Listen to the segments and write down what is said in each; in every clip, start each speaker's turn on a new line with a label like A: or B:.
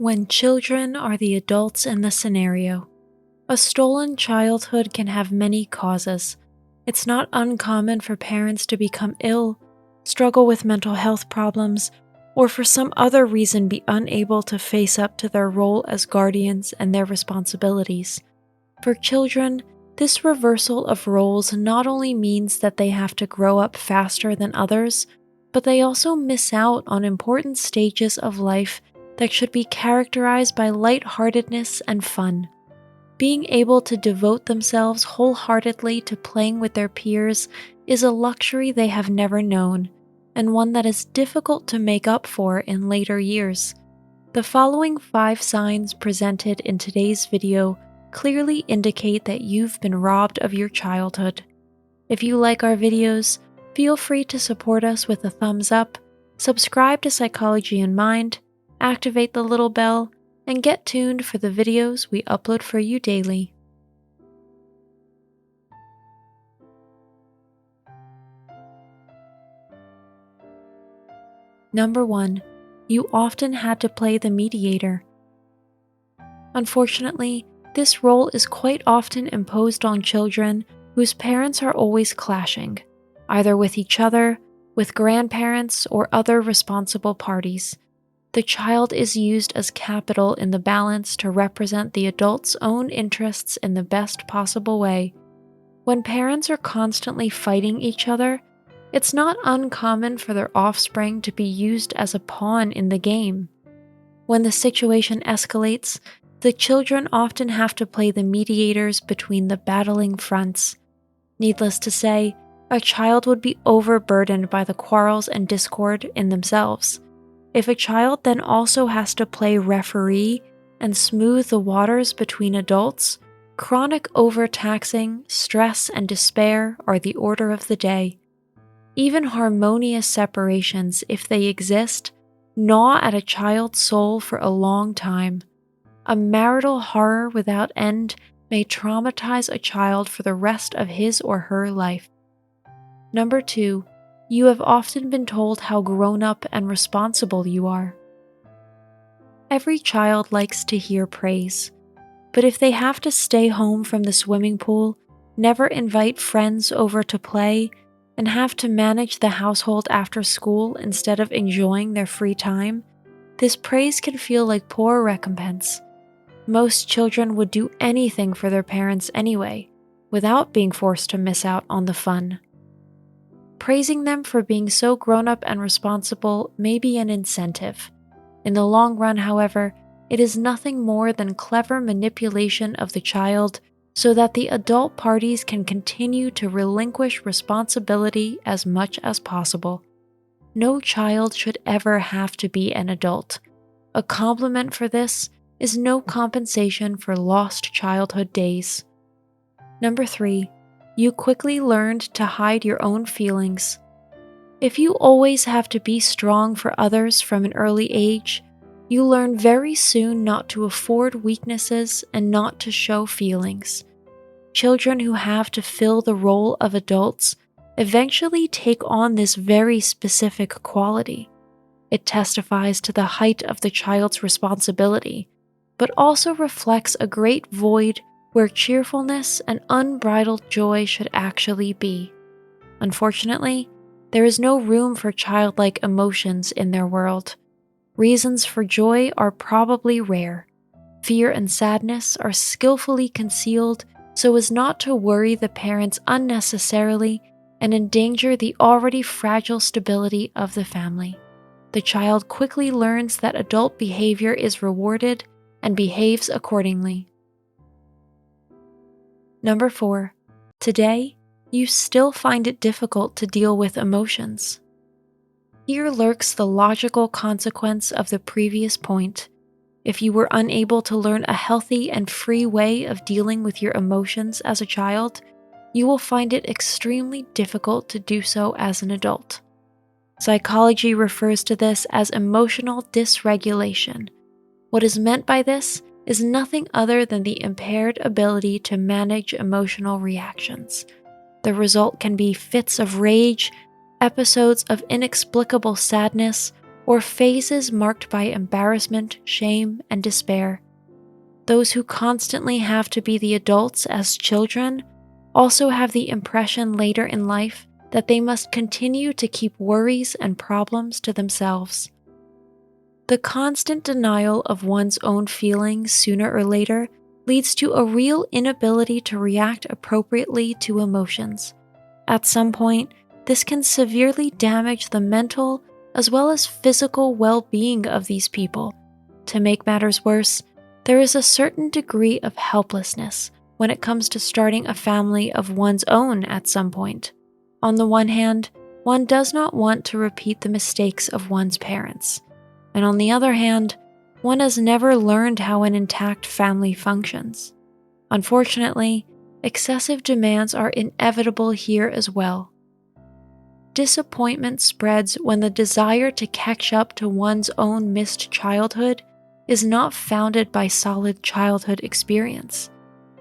A: When children are the adults in the scenario, a stolen childhood can have many causes. It's not uncommon for parents to become ill, struggle with mental health problems, or for some other reason be unable to face up to their role as guardians and their responsibilities. For children, this reversal of roles not only means that they have to grow up faster than others, but they also miss out on important stages of life that should be characterized by lightheartedness and fun. Being able to devote themselves wholeheartedly to playing with their peers is a luxury they have never known, and one that is difficult to make up for in later years. The following 5 signs presented in today's video clearly indicate that you've been robbed of your childhood. If you like our videos, feel free to support us with a thumbs up, subscribe to Psychology in Mind, activate the little bell, and get tuned for the videos we upload for you daily. Number 1. You often had to play the mediator. Unfortunately, this role is quite often imposed on children whose parents are always clashing, either with each other, with grandparents, or other responsible parties. The child is used as capital in the balance to represent the adult's own interests in the best possible way. When parents are constantly fighting each other, it's not uncommon for their offspring to be used as a pawn in the game. When the situation escalates, the children often have to play the mediators between the battling fronts. Needless to say, a child would be overburdened by the quarrels and discord in themselves. If a child then also has to play referee and smooth the waters between adults, chronic overtaxing, stress, and despair are the order of the day. Even harmonious separations, if they exist, gnaw at a child's soul for a long time. A marital horror without end may traumatize a child for the rest of his or her life. Number 2. You have often been told how grown-up and responsible you are. Every child likes to hear praise, but if they have to stay home from the swimming pool, never invite friends over to play, and have to manage the household after school instead of enjoying their free time, this praise can feel like poor recompense. Most children would do anything for their parents anyway, without being forced to miss out on the fun. Praising them for being so grown-up and responsible may be an incentive. In the long run, however, it is nothing more than clever manipulation of the child so that the adult parties can continue to relinquish responsibility as much as possible. No child should ever have to be an adult. A compliment for this is no compensation for lost childhood days. Number 3. You quickly learned to hide your own feelings. If you always have to be strong for others from an early age, you learn very soon not to afford weaknesses and not to show feelings. Children who have to fill the role of adults eventually take on this very specific quality. It testifies to the height of the child's responsibility, but also reflects a great void where cheerfulness and unbridled joy should actually be. Unfortunately, there is no room for childlike emotions in their world. Reasons for joy are probably rare. Fear and sadness are skillfully concealed so as not to worry the parents unnecessarily and endanger the already fragile stability of the family. The child quickly learns that adult behavior is rewarded and behaves accordingly. Number 4. Today, you still find it difficult to deal with emotions. Here lurks the logical consequence of the previous point. If you were unable to learn a healthy and free way of dealing with your emotions as a child, you will find it extremely difficult to do so as an adult. Psychology refers to this as emotional dysregulation. What is meant by this is nothing other than the impaired ability to manage emotional reactions. The result can be fits of rage, episodes of inexplicable sadness, or phases marked by embarrassment, shame, and despair. Those who constantly have to be the adults as children also have the impression later in life that they must continue to keep worries and problems to themselves. The constant denial of one's own feelings sooner or later leads to a real inability to react appropriately to emotions. At some point, this can severely damage the mental as well as physical well-being of these people. To make matters worse, there is a certain degree of helplessness when it comes to starting a family of one's own at some point. On the one hand, one does not want to repeat the mistakes of one's parents, and on the other hand, one has never learned how an intact family functions. Unfortunately, excessive demands are inevitable here as well. Disappointment spreads when the desire to catch up to one's own missed childhood is not founded by solid childhood experience.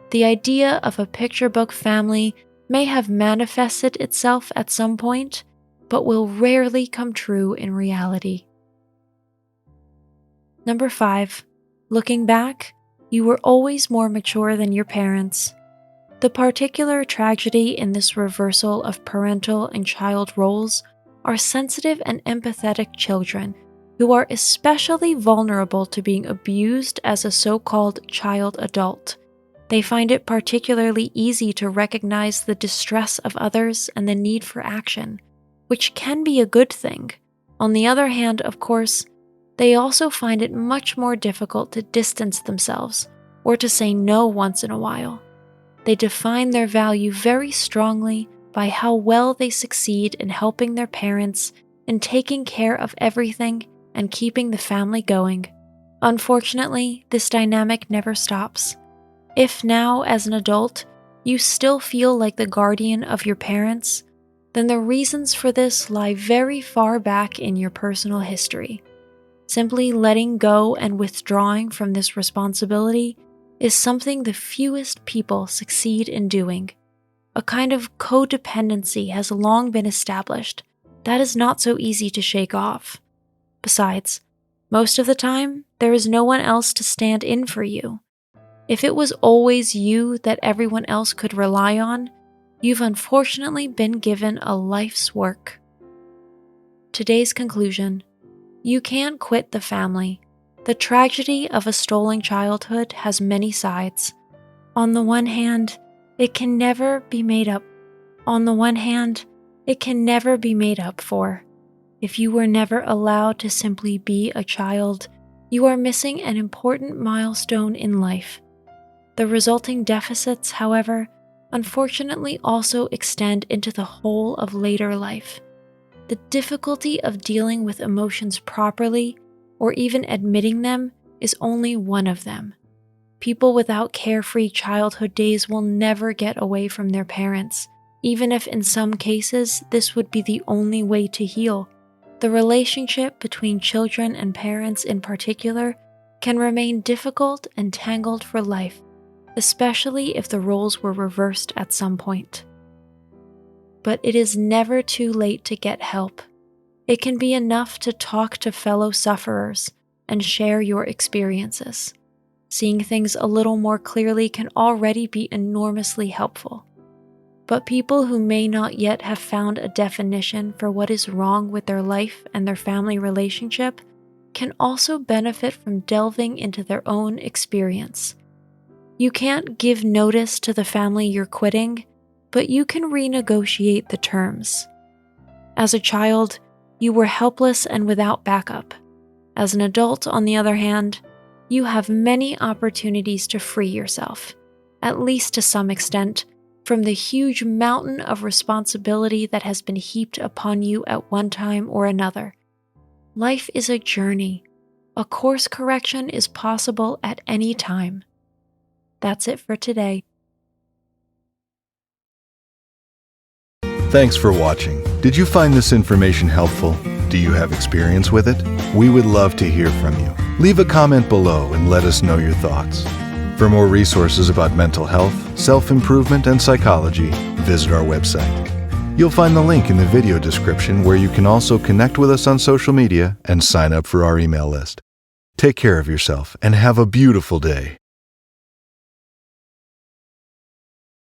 A: The idea of a picture book family may have manifested itself at some point, but will rarely come true in reality. Number 5. Looking back, you were always more mature than your parents. The particular tragedy in this reversal of parental and child roles are sensitive and empathetic children who are especially vulnerable to being abused as a so-called child adult. They find it particularly easy to recognize the distress of others and the need for action, which can be a good thing. On the other hand, of course, they also find it much more difficult to distance themselves or to say no once in a while. They define their value very strongly by how well they succeed in helping their parents in taking care of everything and keeping the family going. Unfortunately, this dynamic never stops. If now, as an adult, you still feel like the guardian of your parents, then the reasons for this lie very far back in your personal history. Simply letting go and withdrawing from this responsibility is something the fewest people succeed in doing. A kind of codependency has long been established that is not so easy to shake off. Besides, most of the time, there is no one else to stand in for you. If it was always you that everyone else could rely on, you've unfortunately been given a life's work. Today's conclusion: you can't quit the family. The tragedy of a stolen childhood has many sides. On the one hand, it can never be made up. For. If you were never allowed to simply be a child, you are missing an important milestone in life. The resulting deficits, however, unfortunately also extend into the whole of later life. The difficulty of dealing with emotions properly, or even admitting them, is only one of them. People without carefree childhood days will never get away from their parents, even if in some cases this would be the only way to heal. The relationship between children and parents in particular can remain difficult and tangled for life, especially if the roles were reversed at some point. But it is never too late to get help. It can be enough to talk to fellow sufferers and share your experiences. Seeing things a little more clearly can already be enormously helpful. But people who may not yet have found a definition for what is wrong with their life and their family relationship can also benefit from delving into their own experience. You can't give notice to the family you're quitting, but you can renegotiate the terms. As a child, you were helpless and without backup. As an adult, on the other hand, you have many opportunities to free yourself, at least to some extent, from the huge mountain of responsibility that has been heaped upon you at one time or another. Life is a journey. A course correction is possible at any time. That's it for today.
B: Thanks for watching. Did you find this information helpful? Do you have experience with it? We would love to hear from you. Leave a comment below and let us know your thoughts. For more resources about mental health, self-improvement, and psychology, visit our website. You'll find the link in the video description where you can also connect with us on social media and sign up for our email list. Take care of yourself and have a beautiful day.